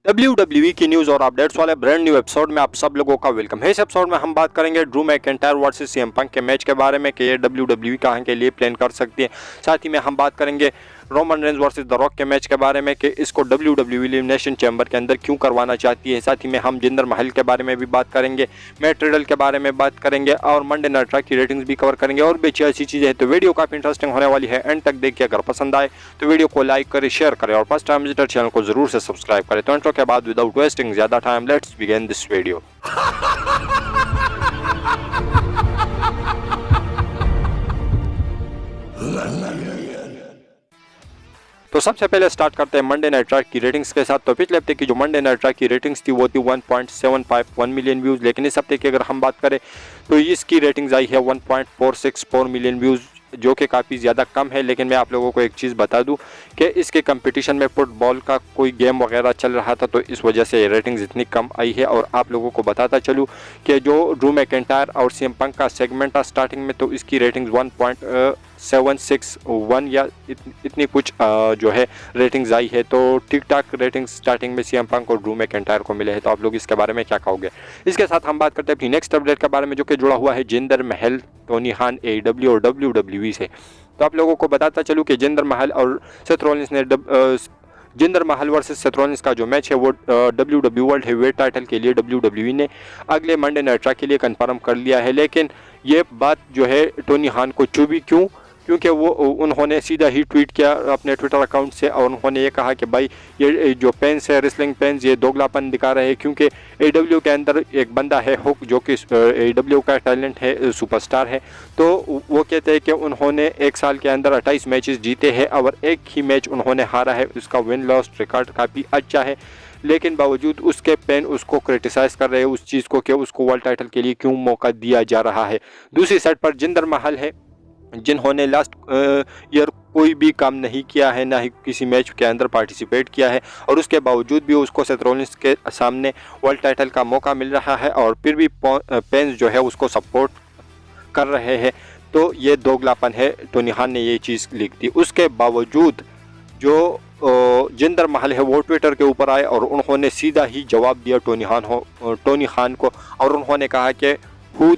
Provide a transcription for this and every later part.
WWE की news और updates वाले ब्रांड न्यू एपिसोड में आप सब लोगों का वेलकम है। इस एपिसोड में हम बात करेंगे Drew McIntyre versus CM Punk के मैच के बारे में कि ये WWE कहां के लिए प्लान कर सकती है। साथ ही में हम बात करेंगे Roman Reigns versus the rock के मैच के बारे में कि इसको WWE एलिमिनेशन चैम्बर के अंदर क्यों करवाना चाहती है। साथ ही में हम जिंदर महल के बारे में भी बात करेंगे, मैट रिडल के बारे में बात करेंगे और मंडे नाइट रॉ की रेटिंग्स भी कवर करेंगे और भी अच्छी चीजें हैं। तो वीडियो काफी इंटरेस्टिंग होने वाली है, एंड तक देखिए। अगर पसंद आए तो वीडियो को लाइक करें, शेयर करें और फर्स्ट टाइम विजिटर चैनल को जरूर से सब्सक्राइब करें। तो इंट्रो के बाद विदाउट वेस्टिंग ज्यादा time let's begin this video. तो सबसे पहले स्टार्ट करते हैं मंडे नाइट रॉ की रेटिंग्स के साथ। तो पिछले हफ्ते की जो मंडे नाइट रॉ की रेटिंग्स थी वो थी 1.751 मिलियन व्यूज, लेकिन इस हफ्ते की अगर हम बात करें तो इसकी रेटिंग्स आई है 1.464 मिलियन व्यूज, जो कि काफ़ी ज़्यादा कम है। लेकिन मैं आप लोगों को एक चीज़ बता दूं कि इसके कंपटीशन में फुटबॉल का कोई गेम वगैरह चल रहा था, तो इस वजह से रेटिंग्स इतनी कम आई है। और आप लोगों को बताता चलूं कि जो ड्रू मैकिंटायर और सीएम पंक का सेगमेंट था स्टार्टिंग में, तो इसकी रेटिंग्स 1.761 या इतनी कुछ जो है रेटिंग्स आई है। तो ठीक ठाक रेटिंग्स स्टार्टिंग में सीएम पंक और ड्रू मैकिंटायर को मिले हैं। तो आप लोग इसके बारे में क्या कहोगे। इसके साथ हम बात करते हैं अपनी नेक्स्ट अपडेट के बारे में, जो कि जुड़ा हुआ है जिंदर महल, टोनी खान, AEW और WWE से। तो आप लोगों को बताता चलूं कि जिंदर महल और सेथ रॉलिंस ने जिंदर महल वर्सेस सेथ रॉलिंस का जो मैच है वो WWE वर्ल्ड हेवीवेट टाइटल के लिए WWE ने अगले मंडे नाइट रॉ के लिए कंफर्म कर लिया है। लेकिन ये बात जो है टोनी खान को चुभी, क्योंकि वो उन्होंने सीधा ही ट्वीट किया अपने ट्विटर अकाउंट से और उन्होंने ये कहा कि भाई ये जो पेंस है, रेसलिंग पेंस, ये दोगलापन दिखा रहे हैं। क्योंकि AEW के अंदर एक बंदा है हुक, जो कि AEW का टैलेंट है, सुपरस्टार है। तो वो कहते हैं कि उन्होंने एक साल के अंदर 28 मैचेस जीते हैं और एक ही मैच उन्होंने हारा है। उसका विन लॉस रिकॉर्ड काफ़ी अच्छा है, लेकिन बावजूद उसके फैन उसको क्रिटिसाइज कर रहे हैं उस चीज़ को कि उसको वर्ल्ड टाइटल के लिए क्यों मौका दिया जा रहा है। दूसरी साइड पर जिंदर महल है, जिन्होंने लास्ट ईयर कोई भी काम नहीं किया है, ना ही किसी मैच के अंदर पार्टिसिपेट किया है, और उसके बावजूद भी उसको सेथ रॉलिंस के सामने वर्ल्ड टाइटल का मौका मिल रहा है और फिर भी फैंस जो है उसको सपोर्ट कर रहे हैं। तो ये दोगलापन है, टोनी खान ने ये चीज़ लिख दी। उसके बावजूद जो जिंदर महल है वो ट्विटर के ऊपर आए और उन्होंने सीधा ही जवाब दिया टोनी खान को, और उन्होंने कहा कि who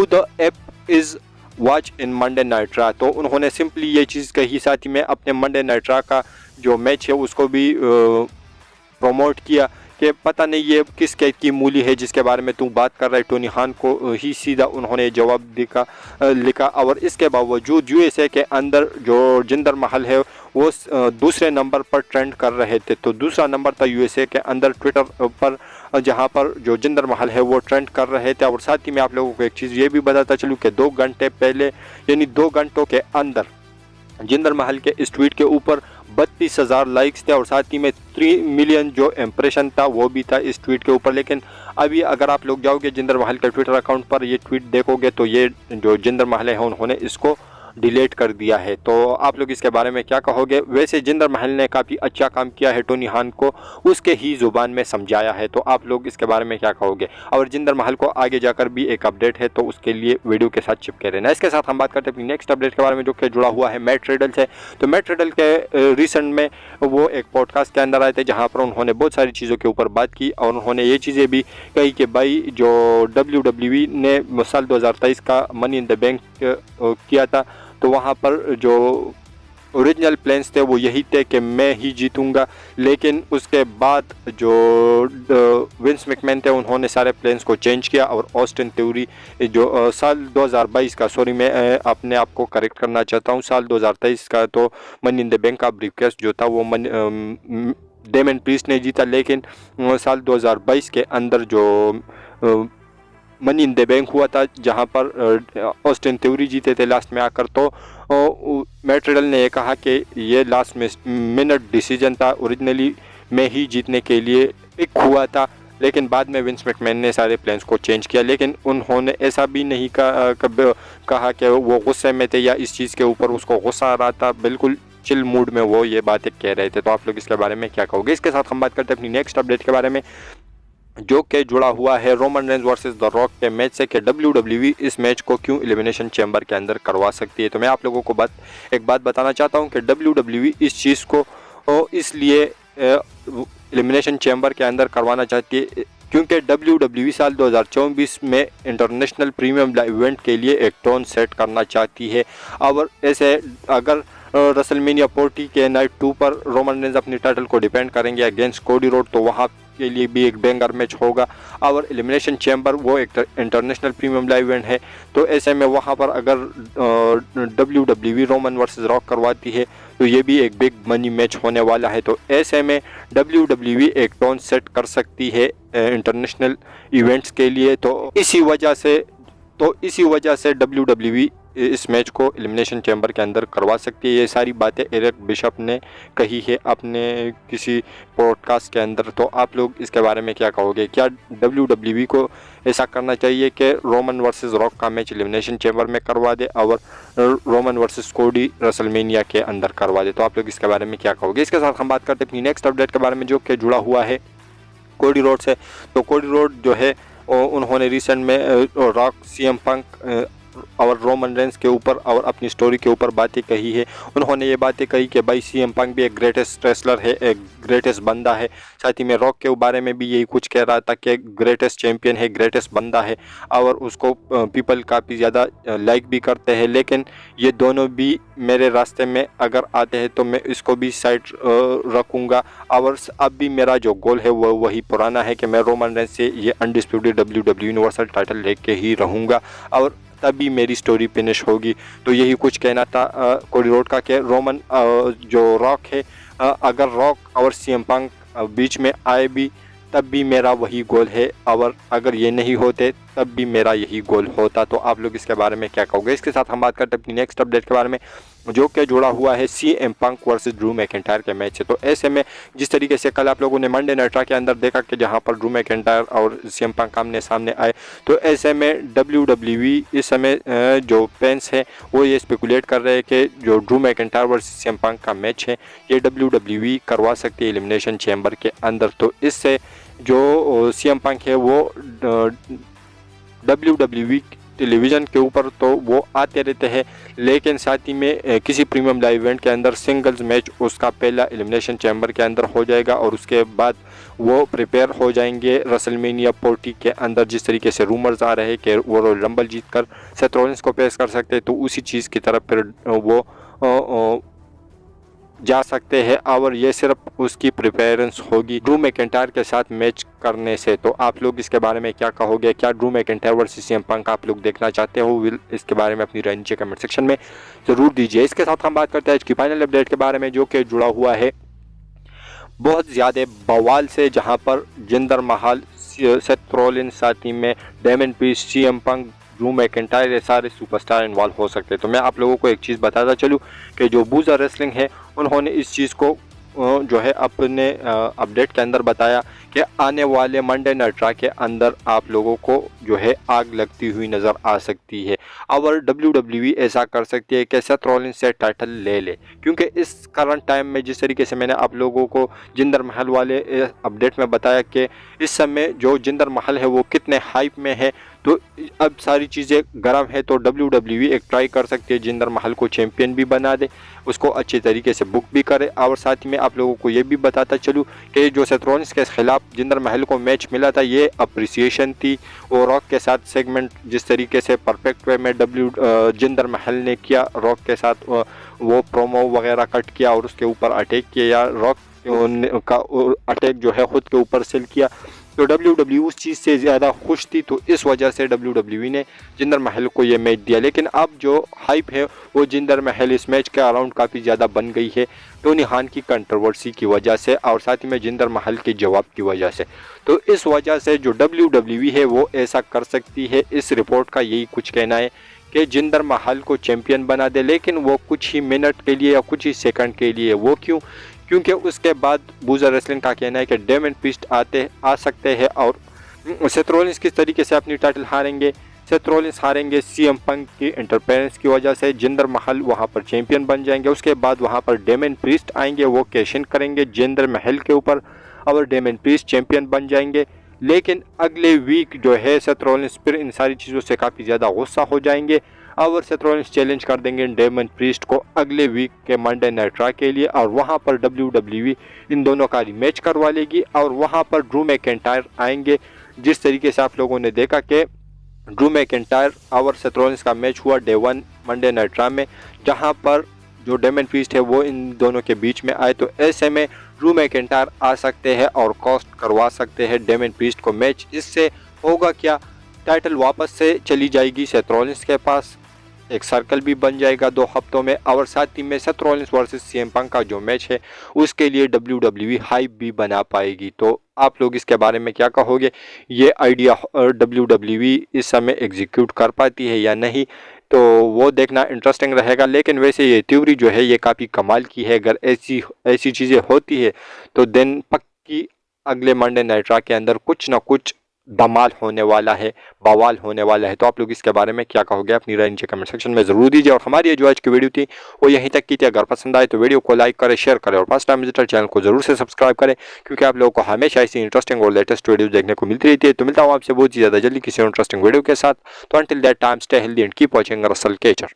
the app is watch in Monday night raw. तो उन्होंने सिंपली ये चीज़ कही, साथ ही में अपने मंडे नाइट रॉ का जो मैच है उसको भी प्रमोट किया कि पता नहीं ये किस कैद की मूली है जिसके बारे में तू बात कर रहा है। टोनी खान को ही सीधा उन्होंने जवाब लिखा। और इसके बावजूद USA के अंदर जो जिंदर महल है वो दूसरे नंबर पर ट्रेंड कर रहे थे। तो दूसरा नंबर था USA के अंदर ट्विटर पर, जहां पर जो जिंदर महल है वो ट्रेंड कर रहे थे। और साथ ही में आप लोगों को एक चीज़ ये भी बताता चलूँ कि 2 घंटे पहले, यानी 2 घंटों के अंदर जिंदर महल के इस ट्वीट के ऊपर 32,000 लाइक्स थे और साथ ही में 3 मिलियन जो इम्प्रेशन था वो भी था इस ट्वीट के ऊपर। लेकिन अभी अगर आप लोग जाओगे जिंदर महल के ट्विटर अकाउंट पर, ये ट्वीट देखोगे तो ये जो जिंदर महल है उन्होंने इसको डिलीट कर दिया है। तो आप लोग इसके बारे में क्या कहोगे। वैसे जिंदर महल ने काफ़ी अच्छा काम किया है, टोनी खान को उसके ही ज़ुबान में समझाया है। तो आप लोग इसके बारे में क्या कहोगे। और जिंदर महल को आगे जाकर भी एक अपडेट है, तो उसके लिए वीडियो के साथ चिपके रहना। इसके साथ हम बात करते हैं अपनी नेक्स्ट अपडेट के बारे में, जो कि जुड़ा हुआ है मैट रिडल से। तो मैट रिडल के रिसेंट में वो एक पॉडकास्ट के अंदर आए थे, जहाँ पर उन्होंने बहुत सारी चीज़ों के ऊपर बात की और उन्होंने ये चीज़ें भी कही कि भाई जो WWE ने साल 2023 का मनी इन द बैंक किया था, तो वहाँ पर जो ओरिजिनल प्लान्स थे वो यही थे कि मैं ही जीतूंगा। लेकिन उसके बाद जो विंस मैकमैन थे उन्होंने सारे प्लान्स को चेंज किया और ऑस्टिन थ्योरी जो साल 2022 का, सॉरी मैं अपने आप को करेक्ट करना चाहता हूँ, साल 2023 का तो मनी इन द बैंक का ब्रीफकेस जो था वो डेमन प्रीस्ट ने जीता। लेकिन साल 2022 के अंदर जो मनी इन द बैंक हुआ था, जहां पर ऑस्टिन थ्योरी जीते थे लास्ट में आकर, तो मैट रिडल ने ये कहा कि ये लास्ट में मिनट डिसीजन था, ओरिजिनली मैं ही जीतने के लिए पिक हुआ था। लेकिन बाद में विंस मैकमैन ने सारे प्लान्स को चेंज किया। लेकिन उन्होंने ऐसा भी नहीं कहा कि वो गुस्से में थे या इस चीज़ के ऊपर उसको गुस्सा आ रहा था, बिल्कुल चिल मूड में वो ये बातें कह रहे थे। तो आप लोग इसके बारे में क्या कहोगे। इसके साथ हम बात करते हैं अपनी नेक्स्ट अपडेट के बारे में, जो कि जुड़ा हुआ है Roman Reigns versus the rock के मैच से कि WWE इस मैच को क्यों एलिमिनेशन चैम्बर के अंदर करवा सकती है। तो मैं आप लोगों को एक बात बताना चाहता हूं कि WWE इस चीज़ को इसलिए एलिमिनेशन चैम्बर के अंदर करवाना चाहती है, क्योंकि WWE साल 2024 में इंटरनेशनल प्रीमियम इवेंट के लिए एक टोन सेट करना चाहती है। और ऐसे अगर रेसलमेनिया 40 के नाइट 2 पर रोमन रेंज अपनी टाइटल को डिफेंड करेंगे अगेंस्ट कोडी रोड, तो वहाँ के लिए भी एक बैंगर मैच होगा। और एलिमिनेशन चैम्बर वो एक इंटरनेशनल प्रीमियम लाइव इवेंट है, तो ऐसे में वहाँ पर अगर WWE रोमन वर्सेस रॉक करवाती है तो ये भी एक बिग मनी मैच होने वाला है। तो ऐसे में WWE एक टोन सेट कर सकती है इंटरनेशनल इवेंट्स के लिए। तो इसी वजह से WWE इस मैच को एलिमिनेशन चैम्बर के अंदर करवा सकती है। ये सारी बातें एरिक बिशप ने कही है अपने किसी पॉडकास्ट के अंदर। तो आप लोग इसके बारे में क्या कहोगे? क्या WWE को ऐसा करना चाहिए कि रोमन वर्सेस रॉक का मैच एलिमिनेशन चैम्बर में करवा दे और रोमन वर्सेस कोडी रेसलमेनिया के अंदर करवा दे? तो आप लोग इसके बारे में क्या कहोगे? इसके साथ हम बात करते हैं अपनी नेक्स्ट अपडेट के बारे में, जो कि जुड़ा हुआ है कोडी रोड से। तो कोडी रोड जो है उन्होंने रिसेंट में रॉक, CM पंक और रोमन रेंस के ऊपर और अपनी स्टोरी के ऊपर बातें कही है। उन्होंने ये बातें कही कि भाई CM पंक भी एक ग्रेटेस्ट रेसलर है, एक ग्रेटेस्ट बंदा है। साथ ही में रॉक के बारे में भी यही कुछ कह रहा था कि ग्रेटेस्ट चैम्पियन है, ग्रेटेस्ट बंदा है और उसको पीपल काफ़ी ज़्यादा लाइक भी करते हैं। लेकिन ये दोनों भी मेरे रास्ते में अगर आते हैं तो मैं इसको भी साइड रखूँगा। और अब भी मेरा जो गोल है वो वही पुराना है कि मैं रोमन रेंस से ये अनडिस्प्यूटेड WWE यूनिवर्सल टाइटल लेके ही रहूँगा और तभी मेरी स्टोरी फिनिश होगी। तो यही कुछ कहना था कोडी रोड का कि रोमन जो रॉक है, अगर रॉक और CM पंक बीच में आए भी तब भी मेरा वही गोल है, और अगर ये नहीं होते तब भी मेरा यही गोल होता। तो आप लोग इसके बारे में क्या कहोगे? इसके साथ हम बात करते हैं अपनी नेक्स्ट अपडेट के बारे में, जो कि जुड़ा हुआ है CM पंक वर्सेस ड्रू मैकिंटायर के मैच से। तो ऐसे में जिस तरीके से कल आप लोगों ने मंडे नाइट रॉ के अंदर देखा कि जहां पर ड्रू मैकिंटायर और CM पंक आमने सामने आए, तो ऐसे में WWE इस समय जो फैंस हैं वो ये स्पेकुलेट कर रहे हैं कि जो ड्रू मैकिंटायर वर्सेस CM पंक का मैच है ये WWE करवा सकती है एलिमिनेशन चैम्बर के अंदर। तो इससे जो CM पंक है वो WWE टेलीविज़न के ऊपर तो वो आते रहते हैं, लेकिन साथ ही में किसी प्रीमियम लाइव इवेंट के अंदर सिंगल्स मैच उसका पहला एलिमिनेशन चैम्बर के अंदर हो जाएगा और उसके बाद वो प्रिपेयर हो जाएंगे रेसलमेनिया 40 के अंदर। जिस तरीके से रूमर्स आ रहे हैं कि वो रॉयल रंबल जीत कर सेथ रॉलिंस को पेश कर सकते हैं, तो उसी चीज़ की तरफ फिर वो जा सकते हैं और ये सिर्फ उसकी प्रिपेरेंस होगी ड्रू मैकिंटायर के साथ मैच करने से। तो आप लोग इसके बारे में क्या कहोगे? क्या ड्रू मैकिंटायर वर्सेस CM पंक आप लोग देखना चाहते हो? इसके बारे में अपनी राय नीचे कमेंट सेक्शन में ज़रूर दीजिए। इसके साथ हम बात करते हैं आज की फाइनल अपडेट के बारे में, जो कि जुड़ा हुआ है बहुत ज़्यादा बवाल से, जहां पर जिंदर महल, सेथ रॉलिंस, साथ ही में डेमन पीस, CM पंक, ड्रू मैकिंटायर, ये सारे सुपरस्टार इन्वॉल्व हो सकते हैं। तो मैं आप लोगों को एक चीज़ बताता चलूँ कि जो बूजा रेसलिंग है उन्होंने इस चीज़ को जो है अपने अपडेट के अंदर बताया कि आने वाले मंडे नाइट रॉ के अंदर आप लोगों को जो है आग लगती हुई नज़र आ सकती है और WWE ऐसा कर सकती है कि सेथ रॉलिंस से टाइटल ले ले। क्योंकि इस करंट टाइम में जिस तरीके से मैंने आप लोगों को जिंदर महल वाले अपडेट में बताया कि इस समय जो जिंदर महल है वो कितने हाइप में है, तो अब सारी चीज़ें गर्म है, तो WWE एक ट्राई कर सकती है जिंदर महल को चैंपियन भी बना दे, उसको अच्छे तरीके से बुक भी करे। और साथ ही में आप लोगों को ये भी बताता चलूँ कि जो सेथ रॉलिंस के खिलाफ जिंदर महल को मैच मिला था ये अप्रिसिएशन थी। और रॉक के साथ सेगमेंट जिस तरीके से परफेक्ट वे में जिंदर महल ने किया, रॉक के साथ वो प्रोमो वगैरह कट किया और उसके ऊपर अटैक किया, या रॉक का अटैक जो है ख़ुद के ऊपर सेल किया, तो WWE उस चीज़ से ज़्यादा खुश थी। तो इस वजह से WWE ने जिंदर महल को ये मैच दिया। लेकिन अब जो हाइप है वो जिंदर महल इस मैच के अराउंड काफ़ी ज़्यादा बन गई है टोनी खान की कंट्रोवर्सी की वजह से और साथ ही में जिंदर महल के जवाब की वजह से। तो इस वजह से जो WWE है वो ऐसा कर सकती है। इस रिपोर्ट का यही कुछ कहना है कि जिंदर महल को चैंपियन बना दे, लेकिन वो कुछ ही मिनट के लिए या कुछ ही सेकंड के लिए। वो क्यों? क्योंकि उसके बाद बूजा रेसलिंग का कहना है कि डेमन पीस्ट आ सकते हैं और सेथ रॉलिंस किस तरीके से अपनी टाइटल हारेंगे। सेथ रॉलिंस हारेंगे CM पंक की इंटरफेरेंस की वजह से, जिंदर महल वहां पर चैंपियन बन जाएंगे। उसके बाद वहां पर डेमन पीस्ट आएंगे, वो कैश इन करेंगे जिंदर महल के ऊपर और डेमन पीस्ट चैंपियन बन जाएंगे। लेकिन अगले वीक जो है सेथ रॉलिंस फिर इन सारी चीज़ों से काफ़ी ज़्यादा गुस्सा हो जाएंगे और सेथ रॉलिंस चैलेंज कर देंगे डेमन प्रीस्ट को अगले वीक के मंडे नाइट रॉ के लिए, और वहां पर WWE इन दोनों का रिमैच करवा लेगी और वहां पर ड्रू मैकिंटायर आएंगे। जिस तरीके से आप लोगों ने देखा कि ड्रू मैकिंटायर और सेथ रॉलिंस का मैच हुआ डे 1 मंडे नाइट रॉ में, जहां पर जो डेमन प्रीस्ट है वो इन दोनों के बीच में आए, तो ऐसे में ड्रू मैकिंटायर आ सकते हैं और कॉस्ट करवा सकते हैं डेमन प्रीस्ट को मैच। इससे होगा क्या, टाइटल वापस से चली जाएगी सेथ रॉलिंस के पास, एक सर्कल भी बन जाएगा 2 हफ्तों में, और साथ ही में Seth Rollins versus CM Punk का जो मैच है उसके लिए WWE हाइप भी बना पाएगी। तो आप लोग इसके बारे में क्या कहोगे, ये आइडिया WWE इस समय एग्जीक्यूट कर पाती है या नहीं, तो वो देखना इंटरेस्टिंग रहेगा। लेकिन वैसे ये थ्योरी जो है ये काफ़ी कमाल की है। अगर ऐसी चीज़ें होती है तो देन पक्की अगले मंडे नाइट रॉ के अंदर कुछ ना कुछ धमाल होने वाला है, बवाल होने वाला है। तो आप लोग इसके बारे में क्या कहोगे, अपनी राय नीचे कमेंट सेक्शन में जरूर दीजिए। और हमारी ये जो आज की वीडियो थी वो यहीं तक की थी। अगर पसंद आए तो वीडियो को लाइक करें, शेयर करें और फर्स्ट टाइम विजिटर चैनल को जरूर से सब्सक्राइब करें, क्योंकि आप लोगों को हमेशा ऐसी इंटरेस्टिंग और लेटेस्ट वीडियो देखने को मिलती रहती है। तो मिलता हूँ आपसे बहुत ही ज़्यादा जल्दी किसी इंटरेस्टिंग वीडियो के साथ। तो until that time stay healthy and keep watching Russell केचर।